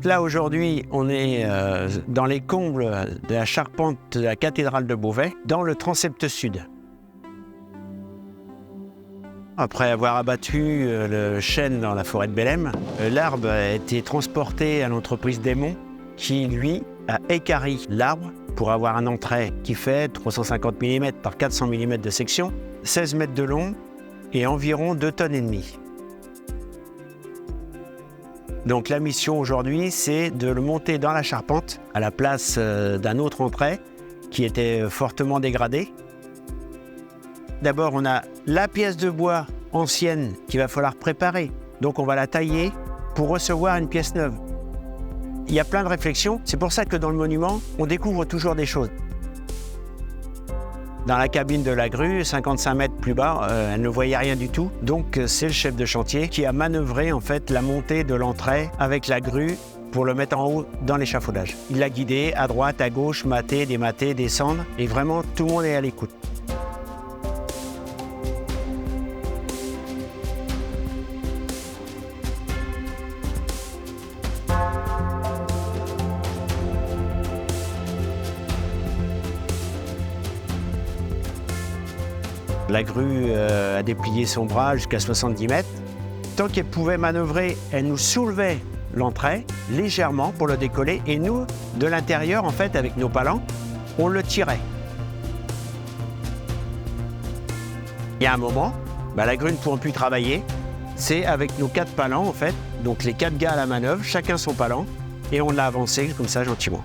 Donc là, aujourd'hui, on est dans les combles de la charpente de la cathédrale de Beauvais, dans le transept sud. Après avoir abattu le chêne dans la forêt de Bellem, l'arbre a été transporté à l'entreprise Desmonts, qui, lui, a équarri l'arbre pour avoir un entrée qui fait 350 mm par 400 mm de section, 16 mètres de long et environ 2,5 tonnes. Donc la mission aujourd'hui, c'est de le monter dans la charpente à la place d'un autre entrée qui était fortement dégradé. D'abord, on a la pièce de bois ancienne qu'il va falloir préparer. Donc on va la tailler pour recevoir une pièce neuve. Il y a plein de réflexions. C'est pour ça que dans le monument, on découvre toujours des choses. Dans la cabine de la grue, 55 mètres plus bas, elle ne voyait rien du tout. Donc c'est le chef de chantier qui a manœuvré en fait la montée de l'entrée avec la grue pour le mettre en haut dans l'échafaudage. Il l'a guidé à droite, à gauche, mater, démater, descendre. Et vraiment, tout le monde est à l'écoute. La grue a déplié son bras jusqu'à 70 mètres. Tant qu'elle pouvait manœuvrer, elle nous soulevait l'entrée légèrement pour le décoller. Et nous, de l'intérieur, en fait, avec nos palans, on le tirait. Il y a un moment, la grue ne pouvant plus travailler, c'est avec nos 4 palans, en fait, donc les 4 gars à la manœuvre, chacun son palan, et on l'a avancé comme ça, gentiment.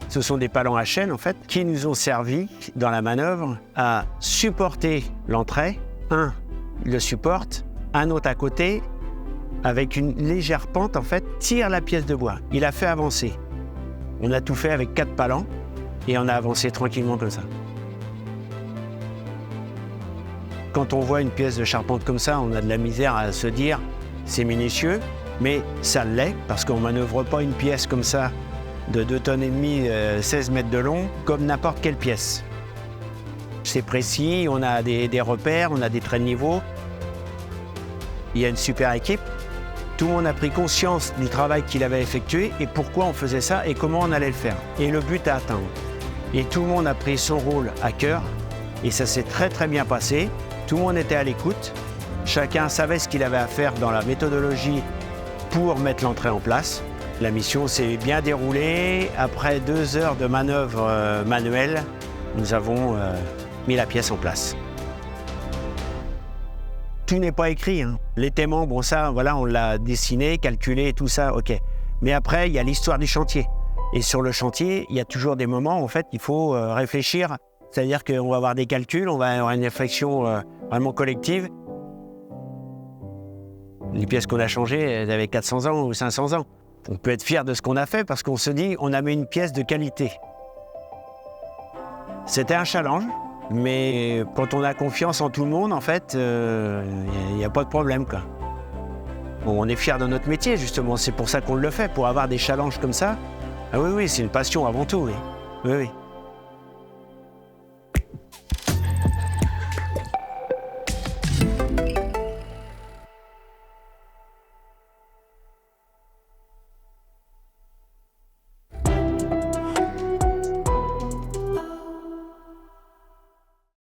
Ce sont des palans à chaîne, en fait, qui nous ont servi, dans la manœuvre, à supporter l'entrée. Un le supporte, un autre à côté, avec une légère pente, en fait, tire la pièce de bois. Il a fait avancer. On a tout fait avec 4 palans, et on a avancé tranquillement comme ça. Quand on voit une pièce de charpente comme ça, on a de la misère à se dire « c'est minutieux », mais ça l'est, parce qu'on ne manœuvre pas une pièce comme ça, de 2,5 tonnes, 16 mètres de long, comme n'importe quelle pièce. C'est précis, on a des repères, on a des traits de niveau. Il y a une super équipe. Tout le monde a pris conscience du travail qu'il avait effectué et pourquoi on faisait ça et comment on allait le faire. Et le but à atteindre. Et tout le monde a pris son rôle à cœur et ça s'est très très bien passé. Tout le monde était à l'écoute. Chacun savait ce qu'il avait à faire dans la méthodologie pour mettre l'entrée en place. La mission s'est bien déroulée. Après 2 heures de manœuvre manuelle, nous avons mis la pièce en place. Tout n'est pas écrit, hein. Les témoins, bon ça, voilà, on l'a dessiné, calculé, tout ça, ok. Mais après, il y a l'histoire du chantier. Et sur le chantier, il y a toujours des moments, en fait, il faut réfléchir. C'est-à-dire qu'on va avoir des calculs, on va avoir une réflexion vraiment collective. Les pièces qu'on a changées, elles avaient 400 ans ou 500 ans. On peut être fier de ce qu'on a fait parce qu'on se dit on a mis une pièce de qualité. C'était un challenge, mais quand on a confiance en tout le monde, en fait, il n'y a pas de problème, quoi. Bon, on est fier de notre métier, justement. C'est pour ça qu'on le fait, pour avoir des challenges comme ça. Ah oui, c'est une passion avant tout, oui. Oui.